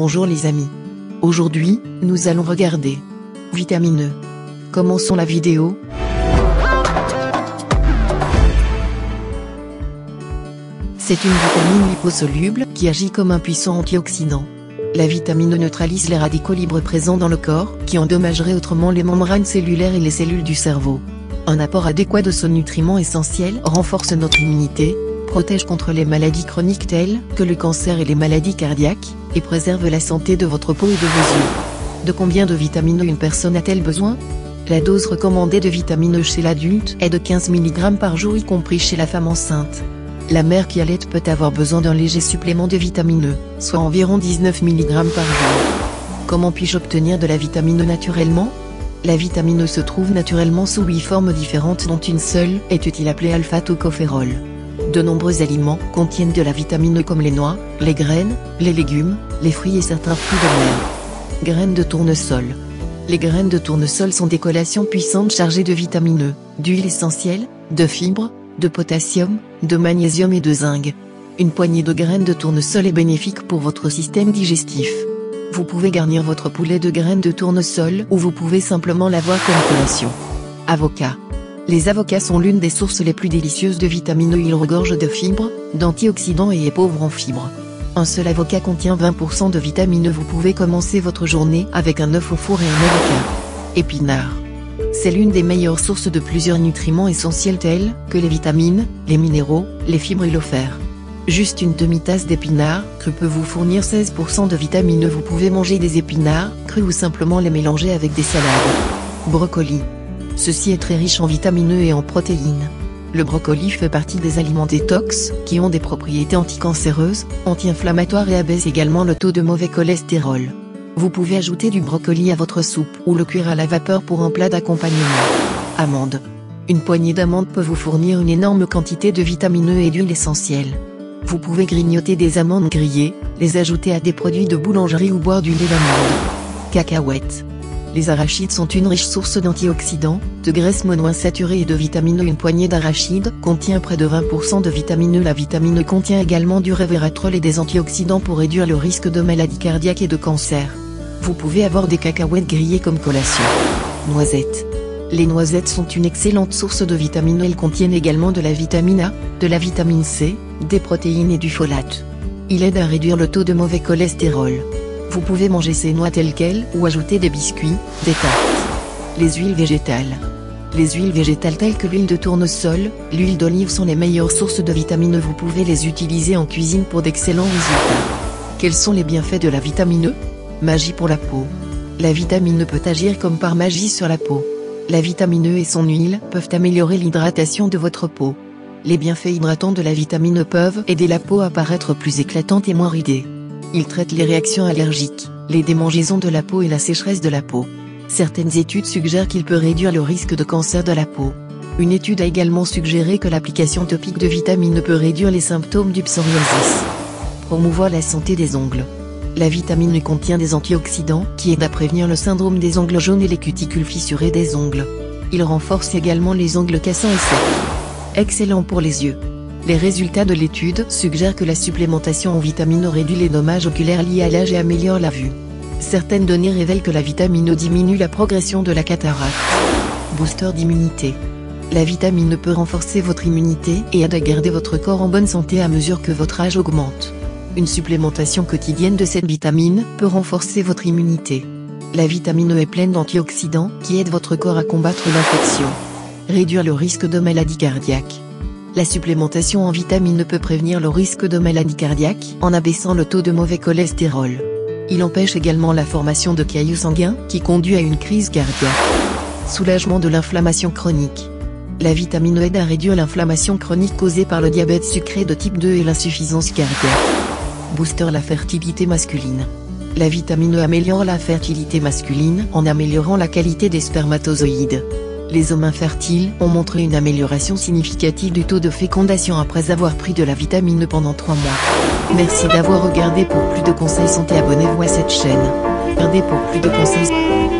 Bonjour les amis. Aujourd'hui, nous allons regarder Vitamine E. Commençons la vidéo. C'est une vitamine liposoluble qui agit comme un puissant antioxydant. La vitamine E neutralise les radicaux libres présents dans le corps qui endommageraient autrement les membranes cellulaires et les cellules du cerveau. Un apport adéquat de ce nutriment essentiel renforce notre immunité, protège contre les maladies chroniques telles que le cancer et les maladies cardiaques, et préserve la santé de votre peau et de vos yeux. De combien de vitamine E une personne a-t-elle besoin? La dose recommandée de vitamine E chez l'adulte est de 15 mg par jour, y compris chez la femme enceinte. La mère qui allaite peut avoir besoin d'un léger supplément de vitamine E, soit environ 19 mg par jour. Comment puis-je obtenir de la vitamine E naturellement? La vitamine E se trouve naturellement sous 8 formes différentes dont une seule est utile appelée alpha-tocophérol. De nombreux aliments contiennent de la vitamine E comme les noix, les graines, les légumes, les fruits et certains fruits de mer. Graines de tournesol. Les graines de tournesol sont des collations puissantes chargées de vitamine E, d'huile essentielle, de fibres, de potassium, de magnésium et de zinc. Une poignée de graines de tournesol est bénéfique pour votre système digestif. Vous pouvez garnir votre poulet de graines de tournesol ou vous pouvez simplement l'avoir comme collation. Avocat. Les avocats sont l'une des sources les plus délicieuses de vitamine E. Ils regorgent de fibres, d'antioxydants et est pauvre en fibres. Un seul avocat contient 20% de vitamine E. Vous pouvez commencer votre journée avec un œuf au four et un avocat. Épinards. C'est l'une des meilleures sources de plusieurs nutriments essentiels tels que les vitamines, les minéraux, les fibres et le fer. Juste une demi-tasse d'épinards crus peut vous fournir 16% de vitamine E. Vous pouvez manger des épinards crus ou simplement les mélanger avec des salades. Brocoli. Ceci est très riche en vitamine E et en protéines. Le brocoli fait partie des aliments détox qui ont des propriétés anticancéreuses, anti-inflammatoires et abaisse également le taux de mauvais cholestérol. Vous pouvez ajouter du brocoli à votre soupe ou le cuire à la vapeur pour un plat d'accompagnement. Amandes. Une poignée d'amandes peut vous fournir une énorme quantité de vitamine E et d'huile essentielle. Vous pouvez grignoter des amandes grillées, les ajouter à des produits de boulangerie ou boire du lait d'amande. Cacahuètes. Les arachides sont une riche source d'antioxydants, de graisses monoinsaturées et de vitamine E. Une poignée d'arachides contient près de 20% de vitamine E. La vitamine E contient également du resveratrol et des antioxydants pour réduire le risque de maladies cardiaques et de cancer. Vous pouvez avoir des cacahuètes grillées comme collation. Noisettes. Les noisettes sont une excellente source de vitamine E. Elles contiennent également de la vitamine A, de la vitamine C, des protéines et du folate. Il aide à réduire le taux de mauvais cholestérol. Vous pouvez manger ces noix telles quelles ou ajouter des biscuits, des tartes. Les huiles végétales. Les huiles végétales telles que l'huile de tournesol, l'huile d'olive sont les meilleures sources de vitamine E. Vous pouvez les utiliser en cuisine pour d'excellents résultats. Quels sont les bienfaits de la vitamine E? Magie pour la peau. La vitamine E peut agir comme par magie sur la peau. La vitamine E et son huile peuvent améliorer l'hydratation de votre peau. Les bienfaits hydratants de la vitamine E peuvent aider la peau à paraître plus éclatante et moins ridée. Il traite les réactions allergiques, les démangeaisons de la peau et la sécheresse de la peau. Certaines études suggèrent qu'il peut réduire le risque de cancer de la peau. Une étude a également suggéré que l'application topique de vitamine E peut réduire les symptômes du psoriasis. Promouvoir la santé des ongles. La vitamine E contient des antioxydants qui aident à prévenir le syndrome des ongles jaunes et les cuticules fissurées des ongles. Il renforce également les ongles cassants et secs. Excellent pour les yeux. Les résultats de l'étude suggèrent que la supplémentation en vitamine E réduit les dommages oculaires liés à l'âge et améliore la vue. Certaines données révèlent que la vitamine E diminue la progression de la cataracte. Booster d'immunité. La vitamine E peut renforcer votre immunité et aide à garder votre corps en bonne santé à mesure que votre âge augmente. Une supplémentation quotidienne de cette vitamine peut renforcer votre immunité. La vitamine E est pleine d'antioxydants qui aident votre corps à combattre l'infection. Réduire le risque de maladies cardiaques. La supplémentation en vitamine E peut prévenir le risque de maladie cardiaque en abaissant le taux de mauvais cholestérol. Il empêche également la formation de caillots sanguins qui conduit à une crise cardiaque. Soulagement de l'inflammation chronique. La vitamine E aide à réduire l'inflammation chronique causée par le diabète sucré de type 2 et l'insuffisance cardiaque. Booster la fertilité masculine. La vitamine E améliore la fertilité masculine en améliorant la qualité des spermatozoïdes. Les hommes infertiles ont montré une amélioration significative du taux de fécondation après avoir pris de la vitamine E pendant 3 mois. Merci d'avoir regardé. Pour plus de conseils santé, abonnez-vous à cette chaîne. Regardez pour plus de conseils.